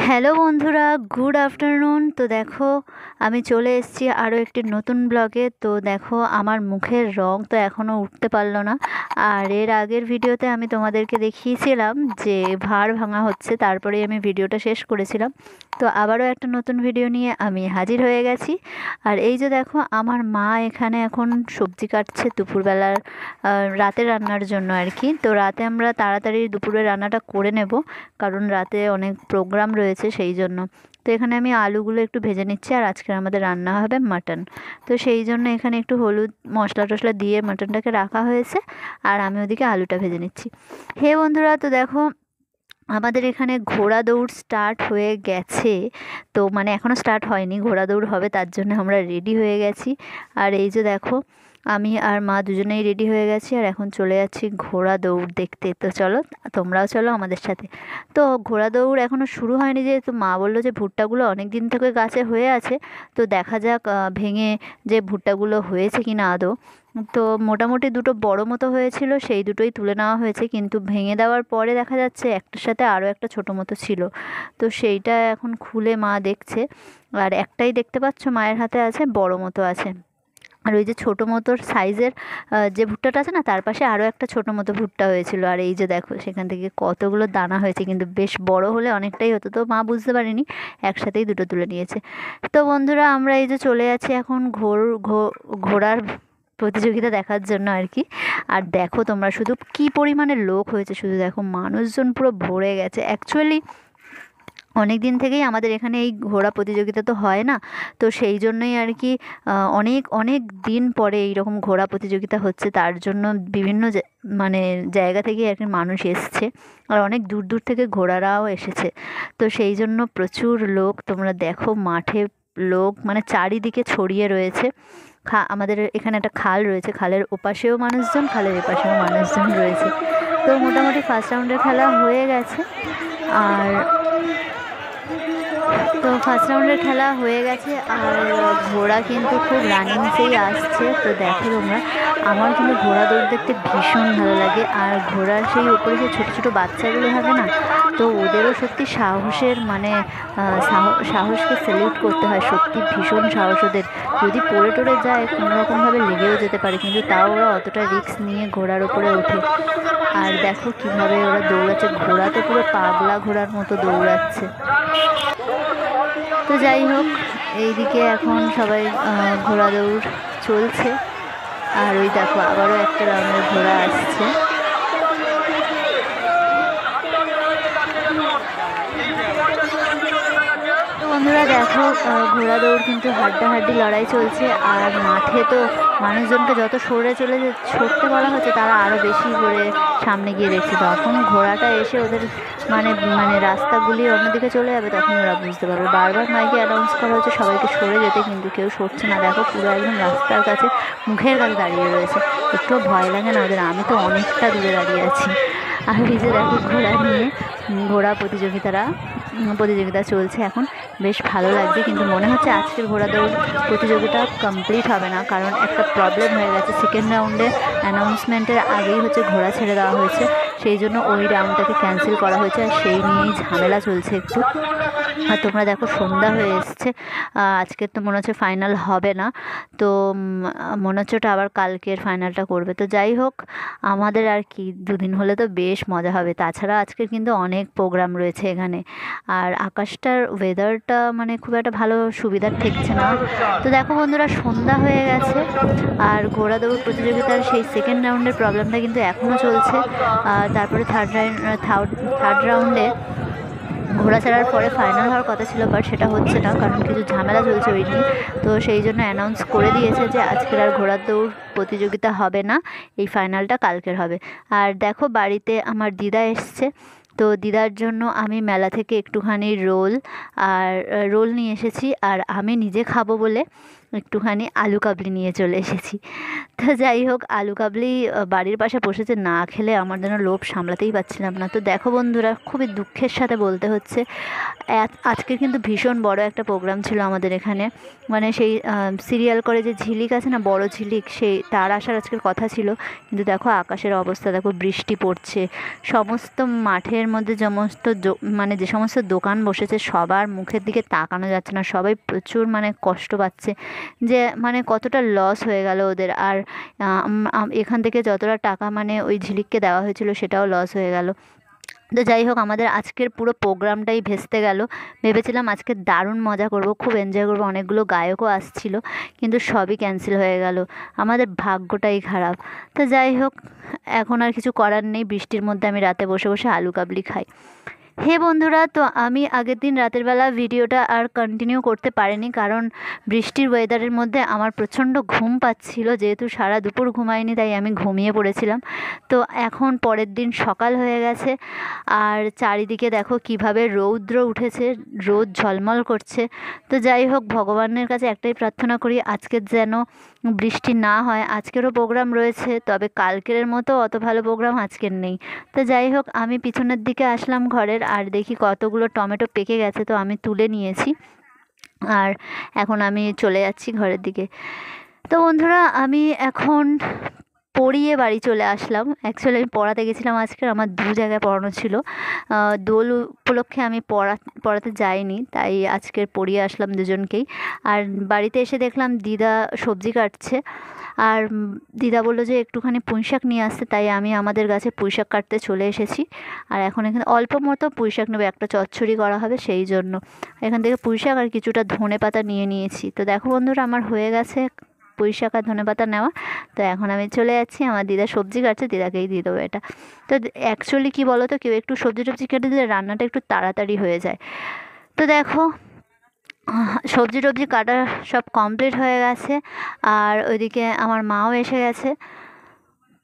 Hello বন্ধুরা, good afternoon. তো দেখো, আমি চলে এসেছি আরও একটি নতুন ব্লগে। তো দেখো, আমার মুখের রং তো এখনও উঠতে পারলো না। আর এর আগের ভিডিওতে আমি তোমাদেরকে দেখিয়েছিলাম যে ভাঁড় ভাঙা হচ্ছে, তারপরেই আমি ভিডিওটা শেষ করেছিলাম। তো আবারও একটা নতুন ভিডিও নিয়ে আমি হাজির হয়ে গেছি। আর এই যে দেখো, আমার মা এখানে এখন সবজি কাটছে দুপুরবেলার রাতে রান্নার জন্য আর কি। তো রাতে আমরা তাড়াতাড়ি দুপুরের রান্নাটা করে নেব, কারণ রাতে অনেক প্রোগ্রাম রয়েছে সেই জন্য। তো এখানে আমি আলুগুলো একটু ভেজে নিচ্ছি, আর আজকে আমাদের রান্না হবে মাটন। তো সেই জন্য এখানে একটু হলুদ মশলা টশলা দিয়ে মাটনটাকে রাখা হয়েছে, আর আমি ওদিকে আলুটা ভেজে নিচ্ছি। হে বন্ধুরা, তো দেখো, আমাদের এখানে ঘোড়া দৌড় স্টার্ট হয়ে গেছে। তো মানে এখনও স্টার্ট হয়নি, ঘোড়া দৌড় হবে, তার জন্য আমরা রেডি হয়ে গেছি। আর এই যে দেখো, আমি আর মা দুজনেই রেডি হয়ে গেছি, আর এখন চলে যাচ্ছি ঘোড়া দৌড় দেখতে। তো চলো, তোমরাও চলো আমাদের সাথে। তো ঘোড়া দৌড় এখনও শুরু হয়নি, যেহেতু মা বললো যে ভুট্টাগুলো অনেক দিন থেকে গাছে হয়ে আছে, তো দেখা যাক ভেঙে যে ভুট্টাগুলো হয়েছে কি না আদৌ। তো মোটামুটি দুটো বড় মতো হয়েছিল, সেই দুটোই তুলে নেওয়া হয়েছে, কিন্তু ভেঙে দেওয়ার পরে দেখা যাচ্ছে একটার সাথে আরও একটা ছোটো মতো ছিল। তো সেইটা এখন খুলে মা দেখছে। আর একটাই দেখতে পাচ্ছ মায়ের হাতে আছে, বড় মতো আছে। আর ওই যে ছোটো মতোর সাইজের যে ভুট্টাটা আছে না, তার পাশে আরও একটা ছোটো মতো ভুট্টা হয়েছিল। আর এই যে দেখো, সেখান থেকে কতগুলো দানা হয়েছে, কিন্তু বেশ বড় হলে অনেকটাই হতো। তো মা বুঝতে পারেনি, একসাথেই দুটো তুলে নিয়েছে। তো বন্ধুরা, আমরা এই যে চলে যাচ্ছি এখন ঘোড়ার প্রতিযোগিতা দেখার জন্য আর কি। আর দেখো তোমরা শুধু কি পরিমাণে লোক হয়েছে, শুধু দেখো, মানুষজন পুরো ভরে গেছে। অ্যাকচুয়ালি অনেক দিন থেকেই আমাদের এখানে এই ঘোড়া প্রতিযোগিতা তো হয় না, তো সেই জন্যই আর কি অনেক অনেক দিন পরে এইরকম ঘোড়া প্রতিযোগিতা হচ্ছে, তার জন্য বিভিন্ন মানে জায়গা থেকে আর কি মানুষ এসছে, আর অনেক দূর দূর থেকে ঘোড়ারাও এসেছে। তো সেই জন্য প্রচুর লোক, তোমরা দেখো মাঠে লোক মানে চারিদিকে ছড়িয়ে রয়েছে। আমাদের এখানে একটা খাল রয়েছে, খালের ওপাশেও মানুষজন, খালের এপাশেও মানুষজন রয়েছে। তো মোটামুটি ফার্স্ট রাউন্ডের খেলা হয়ে গেছে। আর তো ফার্স্ট রাউন্ডের খেলা হয়ে গেছে, আর ঘোড়া কিন্তু খুব রানিংসেই আসছে। তো দেখো তোমরা, আমার কিন্তু ঘোড়া দৌড় দেখতে ভীষণ ভালো লাগে। আর ঘোড়ার সেই উপরে যে ছোটো ছোটো বাচ্চাগুলো থাকে না, তো ওদেরও সত্যি সাহসের মানে সাহসকে স্যালিউট করতে হয়। সত্যি ভীষণ সাহস ওদের। যদি পড়ে টড়ে যায়, কোনোরকমভাবে লেগেও যেতে পারে, কিন্তু তাও ওরা অতটা রিস্ক নিয়ে ঘোড়ার ওপরে ওঠে। আর দেখো কীভাবে ওরা দৌড়াচ্ছে, ঘোড়া তো পুরো পাগলা ঘোড়ার মতো দৌড়াচ্ছে। তো যাই হোক, এইদিকে এখন সবাই ঘোড়া দৌড় চলছে। আর ওই দেখো, আবারও একটা রাউন্ডের ঘোড়া আসছে। তো বন্ধুরা দেখো, ঘোড়া দৌড় কিন্তু হাড্ডাহাড্ডি লড়াই চলছে। আর মাঠে তো মানুষজনকে যত ছড়তে বলা হচ্ছে, তারা আরও বেশি করে সামনে গিয়ে দেখছে। তখন ঘোড়াটা এসে ওদের মানে মানে রাস্তাগুলি অন্যদিকে চলে যাবে, তখন ওরা বুঝতে পারবে। বারবার মাইকে অ্যানাউন্স করা হচ্ছে সবাইকে সরে যেতে, কিন্তু কেউ সরছে না। দেখো, পুরো একদম রাস্তার কাছে, মুখের কাছে দাঁড়িয়ে রয়েছে। একটুও ভয় লাগে না ওদের? আমি তো অনেকটা দূরে দাঁড়িয়ে আছি। আর এই যে দেখো, ঘোড়া নিয়ে ঘোড়া প্রতিযোগিতা চলছে এখন। বেশ ভালো লাগছে, কিন্তু মনে হচ্ছে আজকের ঘোড়া দৌড় প্রতিযোগিতা কমপ্লিট হবে না, কারণ একটা প্রবলেম হয়ে গেছে। সেকেন্ড রাউন্ডে অ্যানাউন্সমেন্টের আগেই হচ্ছে ঘোড়া ছেড়ে দেওয়া হয়েছে, সেই জন্য ওই রাউন্ডটাকে ক্যান্সেল করা হয়েছে, আর সেই নিয়েই ঝামেলা চলছে একটু। আর তোমরা দেখো, সন্ধ্যা হয়ে এসছে। আজকের তো মনে হচ্ছে ফাইনাল হবে না। তো মনে হচ্ছে ওটা আবার কালকের ফাইনালটা করবে। তো যাই হোক, আমাদের আর কি, দুদিন হলে তো বেশ মজা হবে। তাছাড়া আজকের কিন্তু অনেক প্রোগ্রাম রয়েছে এখানে। আর আকাশটার ওয়েদারটা মানে খুব একটা ভালো সুবিধার ঠেকছে না। তো দেখো বন্ধুরা, সন্ধ্যা হয়ে গেছে, আর ঘোড়া দৌড় প্রতিযোগিতার সেই সেকেন্ড রাউন্ডের প্রবলেমটা কিন্তু এখনও চলছে। তারপরে থার্ড রাউন্ডে ঘোড়া ছাড়ার পরে ফাইনাল হওয়ার কথা ছিল, বাট সেটা হচ্ছে না, কারণ কিছু ঝামেলা চলছে ওই নিয়ে। তো সেই জন্য অ্যানাউন্স করে দিয়েছে যে আজকের আর ঘোড়ার দৌড় প্রতিযোগিতা হবে না, এই ফাইনালটা কালকের হবে। আর দেখো, বাড়িতে আমার দিদা এসছে। তো দিদার জন্য আমি মেলা থেকে একটুখানি রোল নিয়ে এসেছি। আর আমি নিজে খাবো বলে একটুখানি আলু কাবলি নিয়ে চলে এসেছি। তো যাই হোক, আলু কাবলি বাড়ির পাশে বসেছে, না খেলে আমার যেন লোভ সামলাতেই পারছিলাম না। তো দেখো বন্ধুরা, খুবই দুঃখের সাথে বলতে হচ্ছে, আজকে কিন্তু ভীষণ বড় একটা প্রোগ্রাম ছিল আমাদের এখানে। মানে সেই সিরিয়াল করে যে ঝিলিক আছে না, বড় ঝিলিক, সেই তার আসার আজকের কথা ছিল। কিন্তু দেখো আকাশের অবস্থা দেখো, বৃষ্টি পড়ছে। সমস্ত মাঠের মধ্যে সমস্ত মানে যে সমস্ত দোকান বসেছে সবার মুখের দিকে তাকানো যাচ্ছে না, সবাই প্রচুর মানে কষ্ট পাচ্ছে যে মানে কতটা লস হয়ে গেল ওদের। আর এখান থেকে যতটা টাকা মানে ওই ঝিলিককে দেওয়া হয়েছিল সেটাও লস হয়ে গেল। তো যাই হোক, আমাদের আজকের পুরো প্রোগ্রামটাই ভেস্তে গেল। ভেবেছিলাম আজকে দারুণ মজা করব, খুব এনজয় করব, অনেকগুলো গায়কও আসছিল, কিন্তু সবই ক্যান্সেল হয়ে গেল। আমাদের ভাগ্যটাই খারাপ। তো যাই হোক, এখন আর কিছু করার নেই। বৃষ্টির মধ্যে আমি রাতে বসে বসে আলু কাবলি খাই। হে বন্ধুরা, তো আমি আগের দিন রাতের বেলা ভিডিওটা আর কন্টিনিউ করতে পারিনি, কারণ বৃষ্টির ওয়েদারের মধ্যে আমার প্রচণ্ড ঘুম পাচ্ছিল। যেহেতু সারা দুপুর ঘুমাইনি, তাই আমি ঘুমিয়ে পড়েছিলাম। তো এখন পরের দিন সকাল হয়ে গেছে, আর চারিদিকে দেখো কিভাবে রৌদ্র উঠেছে, রোদ ঝলমল করছে। তো যাই হোক, ভগবানের কাছে একটাই প্রার্থনা করি, আজকের যেন বৃষ্টি না হয়। আজকেরও প্রোগ্রাম রয়েছে, তবে কালকের মতো অত ভালো প্রোগ্রাম আজকের নেই। তো যাই হোক, আমি পিছনের দিকে আসলাম ঘরের, আর দেখি কতগুলো টমেটো পেকে গেছে, তো আমি তুলে নিয়েছি। আর এখন আমি চলে যাচ্ছি ঘরের দিকে। তো বন্ধুরা, আমি এখন পড়িয়ে বাড়ি চলে আসলাম। অ্যাকচুয়ালি আমি পড়াতে গেছিলাম আজকে, আমার দু জায়গায় পড়ানো ছিল। দোল উপলক্ষে আমি পড়াতে যাইনি, তাই আজকের পড়িয়ে আসলাম দুজনকেই। আর বাড়িতে এসে দেখলাম দিদা সবজি কাটছে, আর দিদা বললো যে একটুখানি পুঁইশাক নিয়ে আসতে, তাই আমি আমাদের গাছে পুঁইশাক কাটতে চলে এসেছি। আর এখন এখানে অল্প মতো পুঁইশাক নেবে, একটা চচ্চড়ি করা হবে সেই জন্য। এখান থেকে পুঁইশাক আর কিছুটা ধনে পাতা নিয়ে নিয়েছি। তো দেখো বন্ধুরা, আমার হয়ে গেছে পুঁইশাক আর ধনেপাতা নেওয়া। তো এখন আমি চলে যাচ্ছি, আমার দিদা সবজি কাটছে, দিদাকেই দিয়ে দেবো এটা। তো অ্যাকচুয়ালি কী বলো তো, কেউ একটু সবজি টবজি কেটে দিলে রান্নাটা একটু তাড়াতাড়ি হয়ে যায়। তো দেখো, সবজি টবজি কাটা সব কমপ্লিট হয়ে গেছে, আর ওইদিকে আমার মাও এসে গেছে।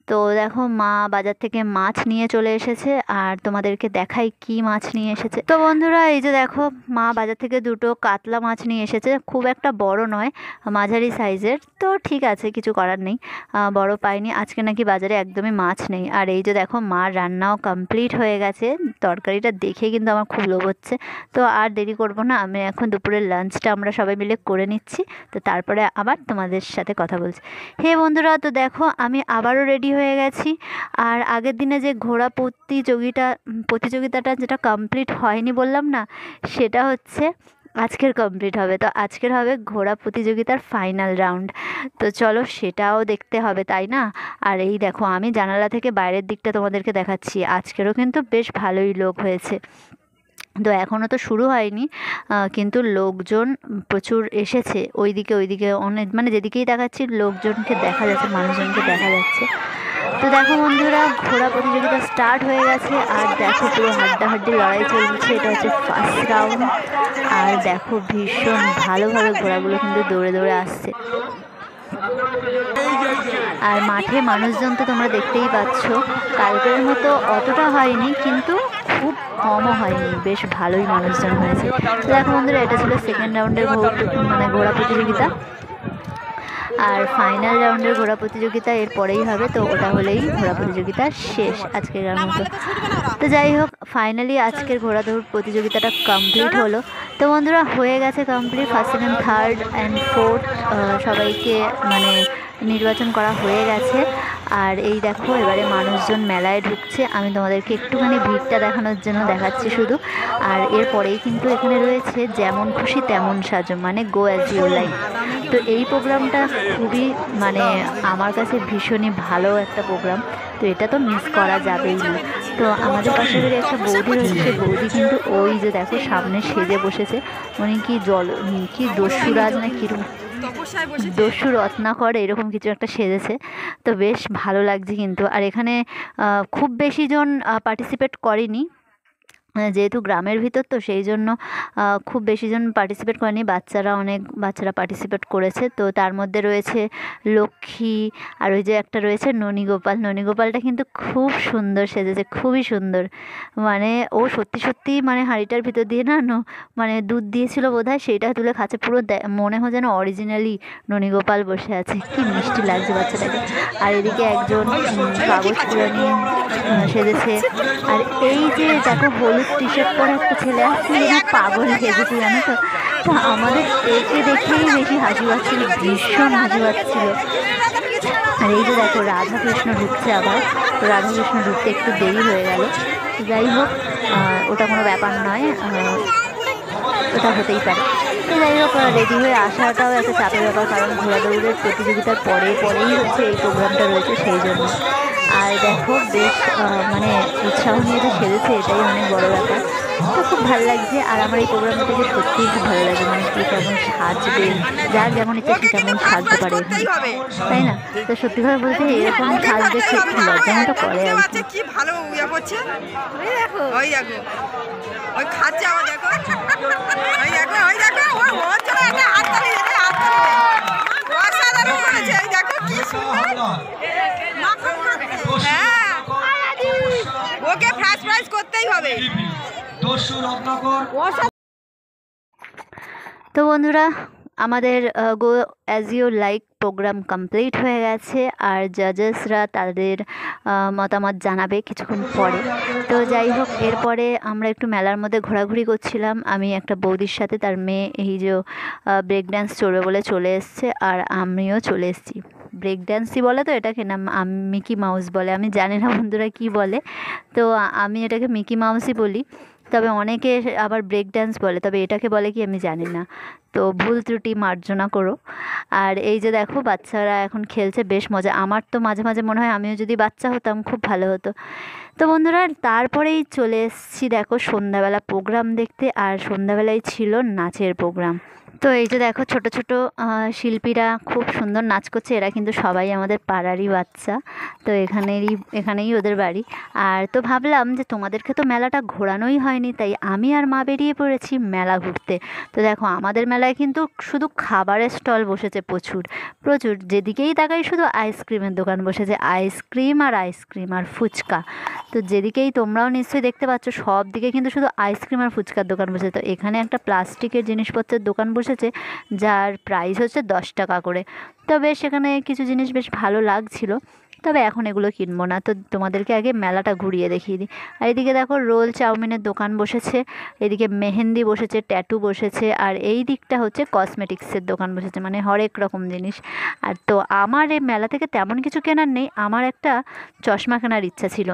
তো দেখো, মা বাজার থেকে মাছ নিয়ে চলে এসেছে, আর তোমাদেরকে দেখাই কি মাছ নিয়ে এসেছে। তো বন্ধুরা, এই যে দেখো, মা বাজার থেকে দুটো কাতলা মাছ নিয়ে এসেছে। খুব একটা বড় নয়, মাঝারি সাইজের। তো ঠিক আছে, কিছু করার নেই, বড় পাইনি আজকে, নাকি বাজারে একদমই মাছ নেই। আর এই যে দেখো, মার রান্নাও কমপ্লিট হয়ে গেছে। তরকারিটা দেখে কিন্তু আমার খুব লোভ হচ্ছে। তো আর দেরি করব না, আমি এখন দুপুরের লাঞ্চটা আমরা সবাই মিলে করে নিচ্ছি। তো তারপরে আবার তোমাদের সাথে কথা বলছি। হে বন্ধুরা, তো দেখো, আমি আবারও রেডি হয়ে গেছি। আর আগের দিনে যে ঘোড়া প্রতিযোগিতাটা যেটা কমপ্লিট হয়নি বললাম না, সেটা হচ্ছে আজকের কমপ্লিট হবে। তো আজকের হবে ঘোড়া প্রতিযোগিতার ফাইনাল রাউন্ড। তো চলো, সেটাও দেখতে হবে, তাই না? আর এই দেখো, আমি জানালা থেকে বাইরের দিকটা তোমাদেরকে দেখাচ্ছি। আজকেরও কিন্তু বেশ ভালোই লোক হয়েছে। তো এখনও তো শুরু হয়নি, কিন্তু লোকজন প্রচুর এসেছে। ওইদিকে অনেক, মানে যেদিকেই দেখাচ্ছি লোকজনকে দেখা যাচ্ছে, মানুষজনকে দেখা যাচ্ছে। তো দেখো বন্ধুরা, ঘোড়া প্রতিযোগিতা স্টার্ট হয়ে গেছে, আর দেখো পুরো হাড্ডাহাড্ডি লড়াই চলছে। এটা হচ্ছে ফার্স্ট রাউন্ড। আর দেখো, ভীষণ ভালোভাবে ঘোড়াগুলো কিন্তু দৌড়ে দৌড়ে আসছে। আর মাঠে মানুষজন তো তোমরা দেখতেই পাচ্ছ, কালকের মতো অতটা হয়নি, কিন্তু খুব কমও হয়নি, বেশ ভালোই মানুষজন হয়েছে। তো দেখো বন্ধুরা, এটা ছিল সেকেন্ড রাউন্ডের ঘোড়া প্রতিযোগিতা। আর ফাইনাল রাউন্ডের ঘোড়া প্রতিযোগিতা এর পরেই হবে। তো ওটা হলেই ঘোড়া প্রতিযোগিতা শেষ আজকের মতো। তো যাই হোক, ফাইনালি আজকের ঘোড়া দৌড় প্রতিযোগিতাটা কমপ্লিট হলো। তো বন্ধুরা, হয়ে গেছে complete. First, second, third and fourth সবাইকে মানে নির্বাচন করা হয়ে গেছে। আর এই দেখো, এবারে মানুষজন মেলায় ঢুকছে। আমি তোমাদেরকে একটুখানি ভিড়টা দেখানোর জন্য দেখাচ্ছি শুধু। আর এরপরেই কিন্তু এখানে রয়েছে যেমন খুশি তেমন সাজো, মানে গো অ্যাজ ইউ লাইক। তো এই প্রোগ্রামটা খুবই মানে আমার কাছে ভীষণই ভালো একটা প্রোগ্রাম। তো এটা তো মিস করা যাবেই না। তো আমাদের পাশে বাড়ি একটা বৌদি রয়েছে, সে বৌদি কিন্তু ওই যে দেখো সামনে সেজে বসেছে। উনি কি দস্যুরাজ না কিরকম, দস্যু রত্নাকর এরকম কিছু একটা সেজেছে। তো বেশ ভালো লাগছে কিন্তু। আর এখানে খুব বেশি জন পার্টিসিপেট করেনি, যেহেতু গ্রামের ভিতর তো সেই জন্য খুব বেশিজন পার্টিসিপেট করেনি, বাচ্চারা পার্টিসিপেট করেছে। তো তার মধ্যে রয়েছে লক্ষ্মী, আর ওই যে একটা রয়েছে ননীগোপালটা কিন্তু খুব সুন্দর সেজেছে, খুবই সুন্দর। মানে ও সত্যি সত্যি মানে হাঁড়িটার ভিতর দিয়ে না মানে দুধ দিয়েছিল বোধহয়, সেইটা তুলে খাচ্ছে, পুরো মনে হয় যেন অরিজিনালি ননীগোপাল বসে আছে। কি মিষ্টি লাগছে বাচ্চাটাকে। আর এদিকে একজন কাগজ পুরো নিয়ে সেজেছে। আর এই যে দেখো হলুদ টি শার্ট পরা একটা ছেলে আসছে, যেন পাগল সেজেছে জানো তো। তো আমাদের একে দেখেই বেশি হাসি পাচ্ছিল, ভীষণ হাসি পাচ্ছিল। আর এই যে দেখো রাধাকৃষ্ণ ঢুকছে আবার, তো রাধাকৃষ্ণ ঢুকতে একটু দেরি হয়ে গেল। যাই হোক, ওটা কোনো ব্যাপার নয়, ওটা হতেই পারে। তো যাই হোক, রেডি হয়ে আসাটাও একটা চাপের ব্যাপার, কারণ ঘোড়াদৌড়ের প্রতিযোগিতার পরেই হচ্ছে এই প্রোগ্রামটা রয়েছে, সেই জন্য। আর দেখো বেশ মানে উৎসাহ নিয়ে যে সেরেছে, এটাই অনেক বড় ব্যাপার। তো খুব ভালো লাগছে। আর আমার এই প্রোগ্রামটা থেকে সত্যিই খুব ভালো লাগে, মানে কে কেমন সাজবে, যার যেমন ইচ্ছা সে তেমন সাজতে পারে এখানে, তাই না? তো সত্যিভাবে বলতে এরকম সাজ দেখে একটু লজ্জা মতো করে আর কি। ওকে ফার্স্ট প্রাইজ করতেই হবে। তো বন্ধুরা, আমাদের go as you like programme complete হয়ে গেছে, আর জাজেসরা তাদের মতামত জানাবে কিছুক্ষণ পরে। তো যাই হোক, এরপরে আমরা একটু মেলার মধ্যে ঘোরাঘুরি করছিলাম, আমি একটা বৌদির সাথে, তার মেয়ে এই যে ব্রেক ড্যান্স চড়বে বলে চলে এসছে, আর আমিও চলে এসেছি। ব্রেক ড্যান্সই বলে তো এটাকে, না মিকি মাউস বলে, আমি জানি না বন্ধুরা কী বলে। তো আমি এটাকে মিকি মাউসই বলি, তবে অনেকে আবার ব্রেক ড্যান্স বলে, তবে এটাকে বলে কি আমি জানি না। তো ভুল ত্রুটি মার্জনা করো। আর এই যে দেখো বাচ্চারা এখন খেলছে, বেশ মজা। আমার তো মাঝে মাঝে মনে হয় আমিও যদি বাচ্চা হতাম খুব ভালো হতো। তো বন্ধুরা, তারপরেই চলে এসেছি দেখো সন্ধ্যাবেলা প্রোগ্রাম দেখতে, আর সন্ধ্যাবেলায় ছিল নাচের প্রোগ্রাম। তো এই যে দেখো ছোট ছোট শিল্পীরা খুব সুন্দর নাচ করছে, এরা কিন্তু সবাই আমাদের পাড়ারই বাচ্চা। তো এখানেই ওদের বাড়ি। আর তো ভাবলাম যে তোমাদেরকে তো মেলাটা ঘোরানোই হয়নি, তাই আমি আর মা বেরিয়ে পড়েছি মেলা ঘুরতে। তো দেখো আমাদের মেলায় কিন্তু শুধু খাবারের স্টল বসেছে প্রচুর প্রচুর, যেদিকেই তাকাই শুধু আইসক্রিমের দোকান বসেছে, আইসক্রিম আর ফুচকা। তো যেদিকেই তোমরাও নিশ্চয়ই দেখতে পাচ্ছ, সব দিকে কিন্তু শুধু আইসক্রিম আর ফুচকার দোকান বসেছে। তো এখানে একটা প্লাস্টিকের জিনিসপত্রের দোকান বসেছে, যার প্রাইস হচ্ছে 10 টাকা করে। তো বেশ সেখানে কিছু জিনিস বেশ ভালো লাগছিল, তবে এখন এগুলো কিনবো না। তো তোমাদেরকে আগে মেলাটা ঘুরিয়ে দেখিয়ে দিই। আর এদিকে দেখো রোল চাউমিনের দোকান বসেছে, এদিকে মেহেন্দি বসেছে, ট্যাটু বসেছে, আর এই দিকটা হচ্ছে কসমেটিক্সের দোকান বসেছে, মানে হরেক রকম জিনিস। আর তো আমার এই মেলা থেকে তেমন কিছু কেনার নেই, আমার একটা চশমা কেনার ইচ্ছা ছিল,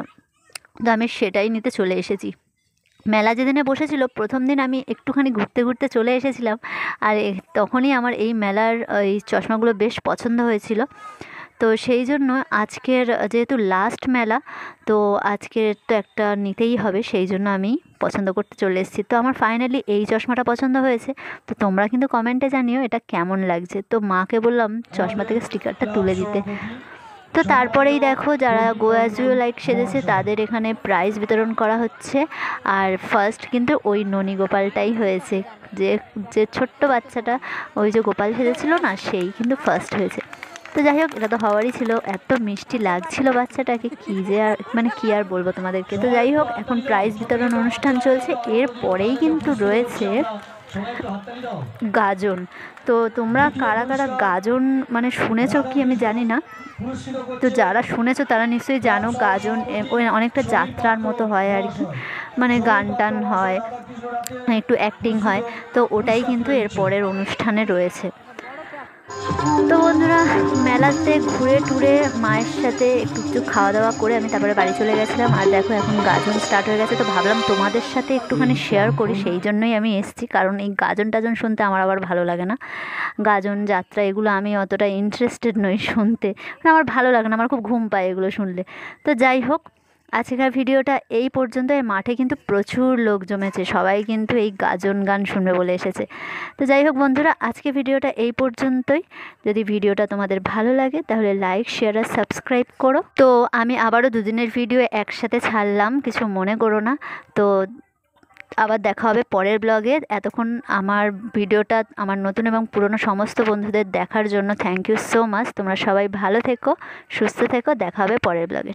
তো আমি সেটাই নিতে চলে এসেছি। মেলা যেদিনে বসেছিল প্রথম দিন আমি একটুখানি ঘুরতে ঘুরতে চলে এসেছিলাম, আর তখনই আমার এই মেলার এই চশমাগুলো বেশ পছন্দ হয়েছিল। তো সেই জন্য আজকের যেহেতু লাস্ট মেলা, তো আজকের তো একটা নিতেই হবে, সেই জন্য আমি পছন্দ করতে চলে এসেছি। তো আমার ফাইনালি এই চশমাটা পছন্দ হয়েছে। তো তোমরা কিন্তু কমেন্টে জানিও এটা কেমন লাগছে। তো মাকে বললাম চশমা থেকে স্টিকারটা তুলে দিতে। তো তারপরেই দেখো যারা গো অ্যাজ ইউ লাইক সেজেছে তাদের এখানে প্রাইজ বিতরণ করা হচ্ছে। আর ফার্স্ট কিন্তু ওই ননীগোপালটাই হয়েছে, যে যে ছোট্ট বাচ্চাটা ওই যে গোপাল সেজেছিল না, সেই কিন্তু ফার্স্ট হয়েছে। তো যাই হোক, এটা তো হওয়ারই ছিল, এত মিষ্টি লাগছিল বাচ্চাটাকে, কী যে আর মানে কী আর বলবো তোমাদেরকে। তো যাই হোক, এখন প্রাইজ বিতরণ অনুষ্ঠান চলছে, এরপরেই কিন্তু রয়েছে গাজন। তো তোমরা কারা কারা গাজন মানে শুনেছো কি আমি জানি না, তো যারা শুনেছো তারা নিশ্চয়ই জানো গাজন ওই অনেকটা যাত্রার মতো হয় আর কি, মানে গান টান হয়, একটু অ্যাক্টিং হয়। তো ওটাই কিন্তু এর পরের অনুষ্ঠানে রয়েছে। তো বন্ধুরা, মেলাতে ঘুরে টুরে মায়ের সাথে একটু কিছু খাওয়া দাওয়া করে আমি তারপরে বাড়ি চলে গেছিলাম। আর দেখো এখন গাজন স্টার্ট হয়ে গেছে, তো ভাবলাম তোমাদের সাথে একটুখানি শেয়ার করি, সেই জন্যই আমি এসেছি। কারণ এই গাজন টাজন শুনতে আমার আবার ভালো লাগে না, গাজন যাত্রা এগুলো আমি অতটা ইন্টারেস্টেড নই শুনতে, মানে আমার ভালো লাগে না, আমার খুব ঘুম পায় এগুলো শুনলে। তো যাই হোক, আজকের ভিডিওটা এই পর্যন্ত। এই মাঠে কিন্তু প্রচুর লোক জমেছে, সবাই কিন্তু এই গাজন গান শুনবে বলে এসেছে। তো যাই হোক বন্ধুরা, আজকে ভিডিওটা এই পর্যন্তই। যদি ভিডিওটা তোমাদের ভালো লাগে তাহলে লাইক শেয়ার আর সাবস্ক্রাইব করো। তো আমি আবারও দুদিনের ভিডিও একসাথে ছাড়লাম, কিছু মনে করো না। তো আবার দেখা হবে পরের ব্লগে। এতক্ষণ আমার ভিডিওটা আমার নতুন এবং পুরনো সমস্ত বন্ধুদের দেখার জন্য থ্যাংক ইউ সো মাচ। তোমরা সবাই ভালো থেকো, সুস্থ থেকো, দেখা হবে পরের ব্লগে।